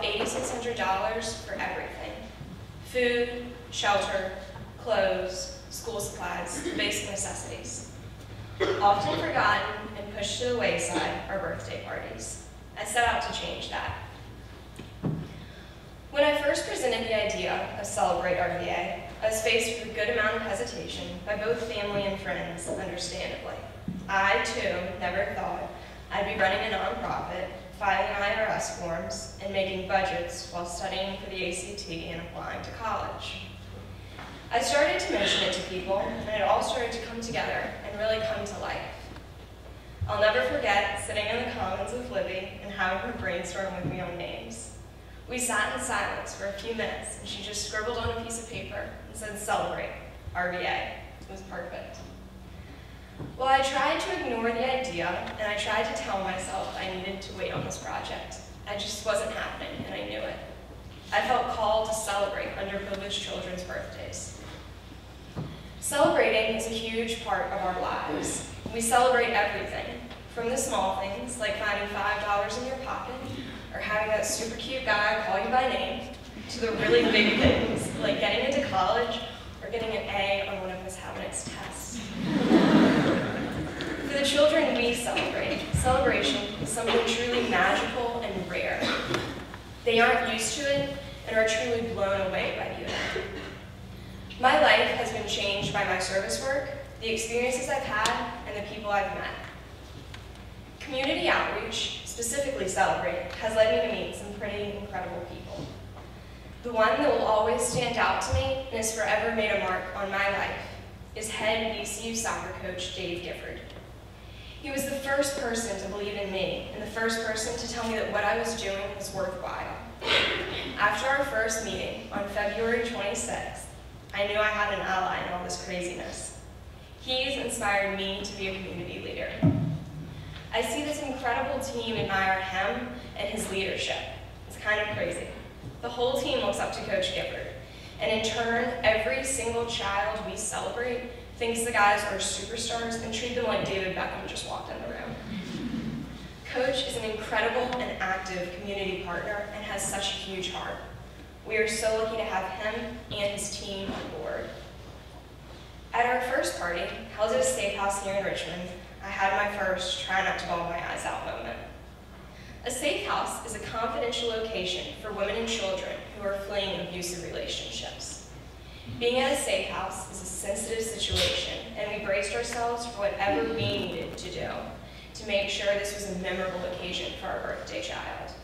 $8,600 for everything: food, shelter, clothes, school supplies, basic necessities. Often forgotten and pushed to the wayside are birthday parties. I set out to change that. When I first presented the idea of Celebrate RVA, I was faced with a good amount of hesitation by both family and friends, understandably. I, too, never thought I'd be running a nonprofit, filing IRS forms, and making budgets while studying for the ACT and applying to college. I started to mention it to people, and it all started to come together and really come to life. I'll never forget sitting in the Commons with Libby and having her brainstorm with me on names. We sat in silence for a few minutes, and she just scribbled on a piece of paper and said, "Celebrate, RVA." It was perfect. Well, I tried to ignore the idea, and I tried to tell myself I needed to wait on this project. I just wasn't happening, and I knew it. I felt called to celebrate underprivileged children's birthdays. Celebrating is a huge part of our lives. We celebrate everything, from the small things, like finding $5 in your pocket, or having that super cute guy call you by name, to the really big things, like getting into college, or getting an A on one of Ms. Havennick's tests. For the children we celebrate, celebration is something truly magical and rare. They aren't used to it and are truly blown away by the event. My life has been changed by my service work, the experiences I've had, and the people I've met. Community outreach, specifically Celebrate, has led me to meet some pretty incredible people. The one that will always stand out to me and has forever made a mark on my life is head VCU soccer coach Dave Gifford. He was the first person to believe in me and the first person to tell me that what I was doing was worthwhile. After our first meeting on February 26th, I knew I had an ally in all this craziness. He's inspired me to be a community leader. I see this incredible team admire him and his leadership. It's kind of crazy. The whole team looks up to Coach Gifford, and in turn, every single child we celebrate thinks the guys are superstars and treat them like David Beckham just walked in the room. Coach is an incredible and active community partner and has such a huge heart. We are so lucky to have him and his team on board. At our first party, held at a steakhouse here in Richmond, I had my first try not to bawl my eyes out moment. A safe house is a confidential location for women and children who are fleeing abusive relationships. Being at a safe house is a sensitive situation, and we braced ourselves for whatever we needed to do to make sure this was a memorable occasion for our birthday child.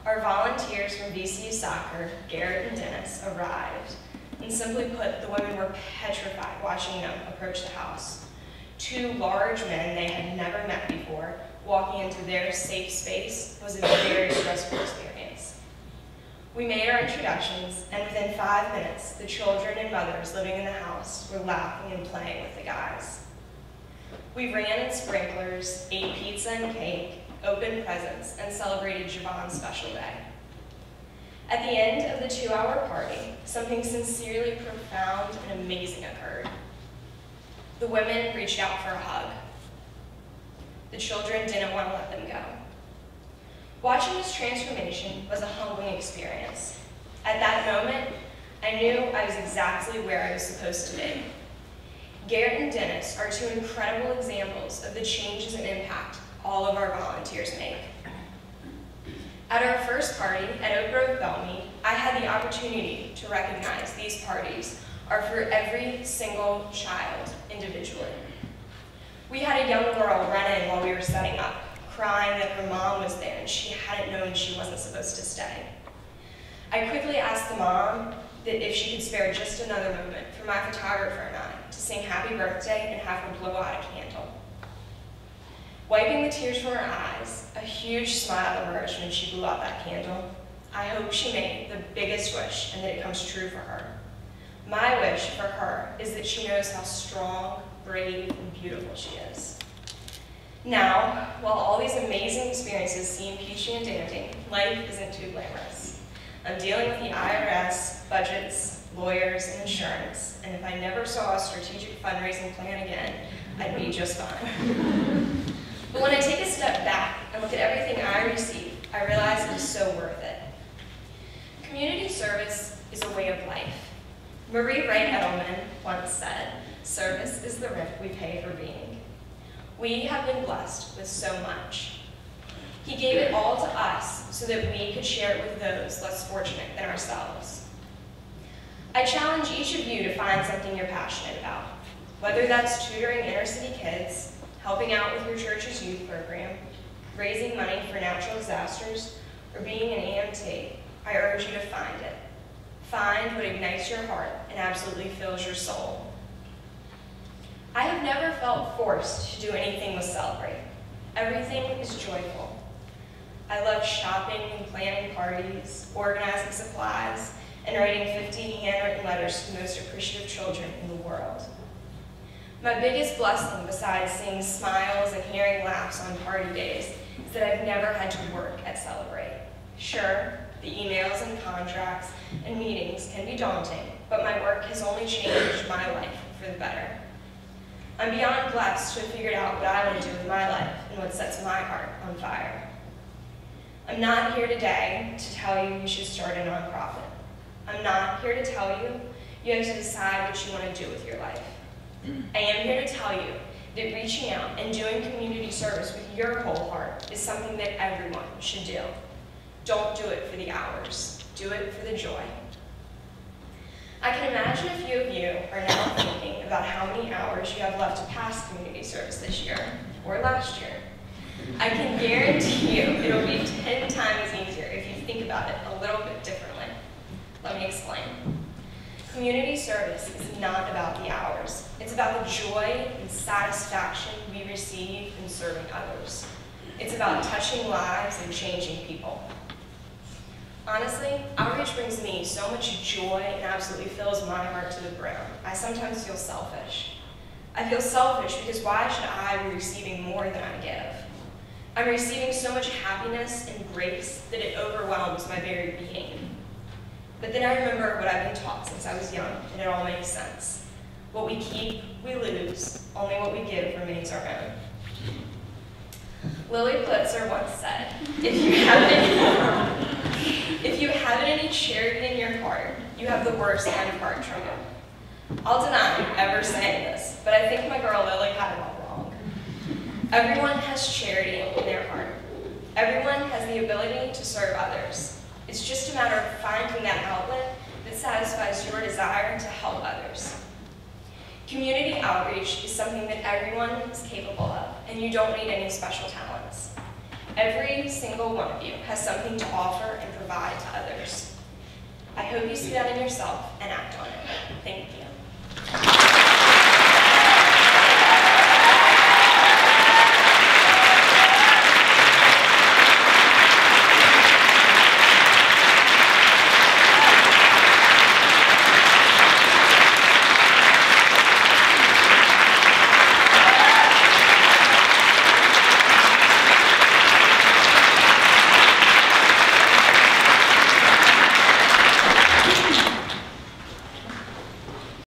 Our volunteers from VCU Soccer, Garrett and Dennis, arrived, and simply put, the women were petrified watching them approach the house. Two large men they had never met before walking into their safe space was a very stressful experience. We made our introductions, and within 5 minutes, the children and mothers living in the house were laughing and playing with the guys. We ran in sprinklers, ate pizza and cake, opened presents, and celebrated Javon's special day. At the end of the 2-hour party, something sincerely profound and amazing occurred. The women reached out for a hug. The children didn't want to let them go. Watching this transformation was a humbling experience. At that moment, I knew I was exactly where I was supposed to be. Garrett and Dennis are two incredible examples of the changes and impact all of our volunteers make. At our first party at Oak Grove Bellmead, I had the opportunity to recognize these parties are for every single child individually. We had a young girl run in while we were setting up, crying that her mom was there and she hadn't known she wasn't supposed to stay. I quickly asked the mom that if she could spare just another moment for my photographer and I to sing happy birthday and have her blow out a candle. Wiping the tears from her eyes, a huge smile emerged when she blew out that candle. I hope she made the biggest wish and that it comes true for her. My wish for her is that she knows how strong, brave, and beautiful she is. Now, while all these amazing experiences seem peachy and dandy, life isn't too glamorous. I'm dealing with the IRS, budgets, lawyers, and insurance, and if I never saw a strategic fundraising plan again, I'd be just fine. But when I take a step back and look at everything I receive, I realize it is so worth it. Community service is a way of life. Marie Wright Edelman, once said, "Service is the rent we pay for being." We have been blessed with so much. He gave it all to us so that we could share it with those less fortunate than ourselves. I challenge each of you to find something you're passionate about, whether that's tutoring inner-city kids, helping out with your church's youth program, raising money for natural disasters, or being an EMT. I urge you to find it. Find what ignites your heart and absolutely fills your soul. I have never felt forced to do anything with Celebrate. Everything is joyful. I love shopping and planning parties, organizing supplies, and writing 50 handwritten letters to the most appreciative children in the world. My biggest blessing, besides seeing smiles and hearing laughs on party days, is that I've never had to work at Celebrate. Sure, the emails and contracts and meetings can be daunting, but my work has only changed my life for the better. I'm beyond blessed to have figured out what I want to do with my life and what sets my heart on fire. I'm not here today to tell you you should start a nonprofit. I'm not here to tell you you have to decide what you want to do with your life. I am here to tell you that reaching out and doing community service with your whole heart is something that everyone should do. Don't do it for the hours. Do it for the joy. I can imagine a few of you are now thinking about how many hours you have left to pass community service this year or last year. I can guarantee you it'll be 10 times easier if you think about it a little bit differently. Let me explain. Community service is not about the hours. It's about the joy and satisfaction we receive in serving others. It's about touching lives and changing people. Honestly, outreach brings me so much joy and absolutely fills my heart to the brim. I sometimes feel selfish. I feel selfish because why should I be receiving more than I give? I'm receiving so much happiness and grace that it overwhelms my very being. But then I remember what I've been taught since I was young, and it all makes sense. What we keep, we lose. Only what we give remains our own. Lily Pulitzer once said, if you haven't any charity in your heart, you have the worst kind of heart trouble. I'll deny ever saying this, but I think my girl Lily had it all wrong. Everyone has charity in their heart. Everyone has the ability to serve others. It's just a matter of finding that outlet that satisfies your desire to help others. Community outreach is something that everyone is capable of, and you don't need any special talents. Every single one of you has something to offer and provide to others. I hope you see that in yourself and act on it. Thank you.